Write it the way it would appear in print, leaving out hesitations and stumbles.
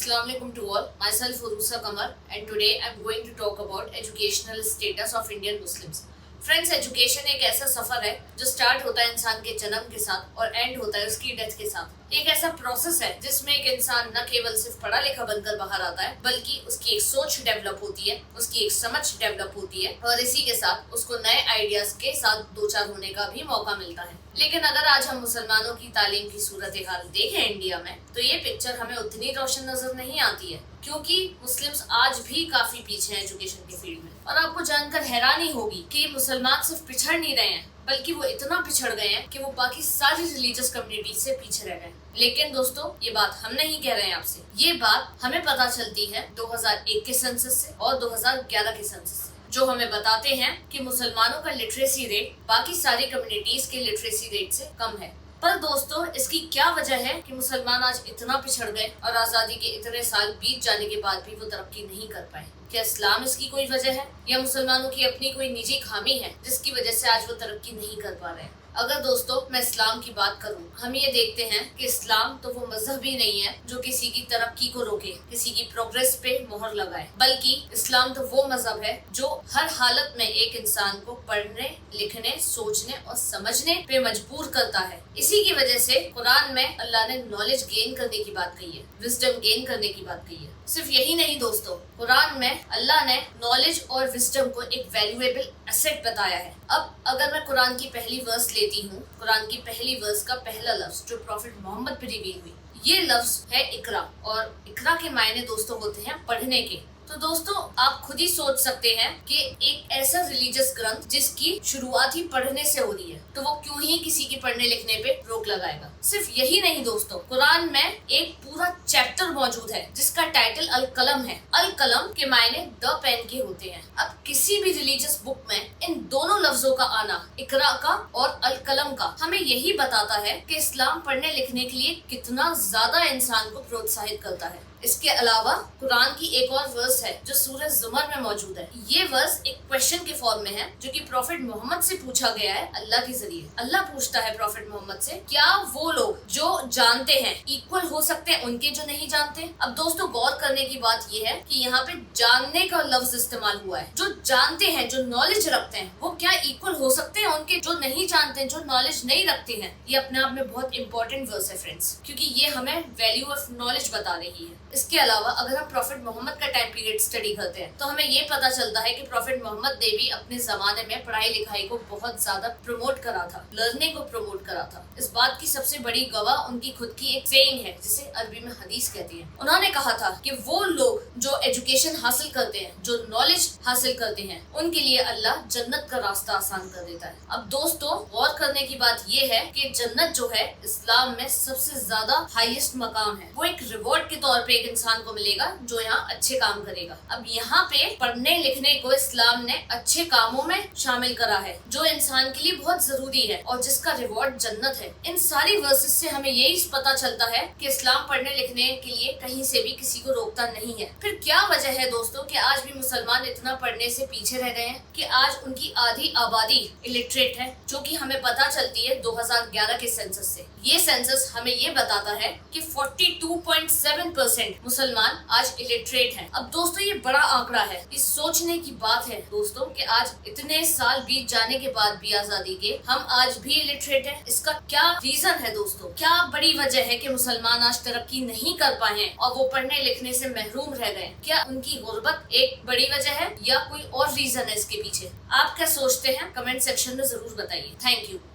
Assalamu alaikum to all. Myself Urusa Kamar, and today I'm going to talk about educational status of Indian Muslims. Friends, education एक ऐसा सफर है जो start होता है इंसान के जन्म के साथ और एंड होता है उसकी डेथ के साथ। एक ऐसा प्रोसेस है जिसमें एक इंसान न केवल सिर्फ पढ़ा लिखा बनकर बाहर आता है, बल्कि उसकी एक सोच डेवलप होती है, उसकी एक समझ डेवलप होती है और इसी के साथ उसको नए आइडियाज के साथ दो चार होने का भी मौका मिलता है। लेकिन अगर आज हम मुसलमानों की तालीम की सूरत हाल देखें इंडिया में, तो ये पिक्चर हमें उतनी रोशन नजर नहीं आती है, क्योंकि मुस्लिम्स आज भी काफी पीछे हैं एजुकेशन के फील्ड में। और आपको जानकर हैरानी होगी कि मुसलमान सिर्फ पिछड़ नहीं रहे हैं, बल्कि वो इतना पिछड़ गए हैं कि वो बाकी सारी रिलीजियस कम्युनिटी से पीछे रह गए। लेकिन दोस्तों, ये बात हम नहीं कह रहे हैं आपसे, ये बात हमें पता चलती है 2001 के सेंसस से और 2011 के सेंसस से, जो हमें बताते हैं कि मुसलमानों का लिटरेसी रेट बाकी सारी कम्युनिटीज के लिटरेसी रेट से कम है। पर दोस्तों, इसकी क्या वजह है कि मुसलमान आज इतना पिछड़ गए और आजादी के इतने साल बीत जाने के बाद भी वो तरक्की नहीं कर पाए? क्या इस्लाम इसकी कोई वजह है या मुसलमानों की अपनी कोई निजी खामी है जिसकी वजह से आज वो तरक्की नहीं कर पा रहे हैं? अगर दोस्तों मैं इस्लाम की बात करूं, हम ये देखते हैं कि इस्लाम तो वो मजहब ही नहीं है जो किसी की तरक्की को रोके, किसी की प्रोग्रेस पे मोहर लगाए, बल्कि इस्लाम तो वो मजहब है जो हर हालत में एक इंसान को पढ़ने, लिखने, सोचने और समझने पे मजबूर करता है। इसी की वजह से कुरान में अल्लाह ने नॉलेज गेन करने की बात कही है, विजडम गेन करने की बात कही है। सिर्फ यही नहीं दोस्तों, कुरान में अल्लाह ने नॉलेज और विजडम को एक वैल्यूएबल एसेट बताया है। अब अगर मैं कुरान की पहली वर्स लेती हूँ, कुरान की पहली वर्स का पहला लफ्ज जो प्रॉफिट मोहम्मद पे रिवील हुई, ये लफ्ज है इकरा, और इकरा के मायने दोस्तों होते हैं पढ़ने के। तो दोस्तों, आप खुद ही सोच सकते हैं कि एक ऐसा रिलीजियस ग्रंथ जिसकी शुरुआत ही पढ़ने से हो रही है, तो वो क्यों ही किसी के पढ़ने लिखने पे रोक लगाएगा। सिर्फ यही नहीं दोस्तों, कुरान में एक पूरा चैप्टर मौजूद है जिसका टाइटल अल कलम है। अल कलम के मायने द पेन के होते हैं। अब किसी भी रिलीजियस बुक में इन दोनों लफ्जों का आना, इकरा का और अल कलम का, हमें यही बताता है कि इस्लाम पढ़ने लिखने के लिए कितना ज्यादा इंसान को प्रोत्साहित करता है। इसके अलावा कुरान की एक और वर्स है जो सूरह ज़ुमर में मौजूद है। ये वर्स एक क्वेश्चन के फॉर्म में है जो कि प्रॉफिट मोहम्मद से पूछा गया है अल्लाह के जरिए। अल्लाह पूछता है प्रॉफिट मोहम्मद से, क्या वो लोग जो जानते हैं इक्वल हो सकते हैं उनके जो नहीं जानते? अब दोस्तों, गौर करने की बात ये है कि यहाँ पे जानने का लफ्ज इस्तेमाल हुआ है। जो जानते हैं, जो नॉलेज रखते हैं, वो क्या इक्वल हो सकते हैं उनके जो नहीं जानते हैं, जो नॉलेज नहीं रखते हैं? ये अपने आप में बहुत इंपॉर्टेंट वर्स है फ्रेंड्स, क्योंकि ये हमें वैल्यू ऑफ नॉलेज बता रही है। इसके अलावा अगर हम प्रॉफिट मोहम्मद का टाइम पीरियड स्टडी करते हैं तो हमें ये पता चलता है कि प्रॉफिट मोहम्मद ने भी अपने जमाने में पढ़ाई लिखाई को बहुत ज्यादा प्रमोट करा था, लर्निंग को प्रमोट करा था। इस बात की सबसे बड़ी गवाह उनकी खुद की एक सेइंग है जिसे अरबी में हदीस कहती है। उन्होंने कहा था कि वो लोग जो एजुकेशन हासिल करते हैं, जो नॉलेज हासिल करते हैं, उनके लिए अल्लाह जन्नत का रास्ता आसान कर देता है। अब दोस्तों, गौर करने की बात ये है कि जन्नत जो है इस्लाम में सबसे ज्यादा हाईएस्ट मकाम है। वो एक रिवॉर्ड के तौर पे एक इंसान को मिलेगा जो यहाँ अच्छे काम करेगा। अब यहाँ पे पढ़ने लिखने को इस्लाम ने अच्छे कामों में शामिल करा है, जो इंसान के लिए बहुत जरूरी है और जिसका रिवॉर्ड जन्नत है। इन सारी वर्सेस से हमें यही पता चलता है कि इस्लाम पढ़ने लिखने के लिए कहीं से भी किसी को रोकता नहीं है। फिर क्या वजह है दोस्तों कि आज भी मुसलमान इतना पढ़ने से पीछे रह गए हैं कि आज उनकी आधी आबादी इलिटरेट है, जो कि हमें पता चलती है 2011 के सेंसस से। ये सेंसस हमें ये बताता है कि 42.7% मुसलमान आज इलिटरेट हैं। अब दोस्तों, ये बड़ा आंकड़ा है। इस सोचने की बात है दोस्तों कि आज इतने साल बीत जाने के बाद भी आजादी के हम आज भी इलिटरेट हैं। इसका क्या रीजन है दोस्तों? क्या बड़ी वजह है कि मुसलमान आज तरक्की नहीं कर पाए हैं और वो पढ़ने लिखने से महरूम रह गए? क्या उनकी गुर्बत एक बड़ी वजह है या कोई और रीजन है इसके पीछे? आप क्या सोचते हैं? कमेंट सेक्शन में जरूर बताइए। Thank you.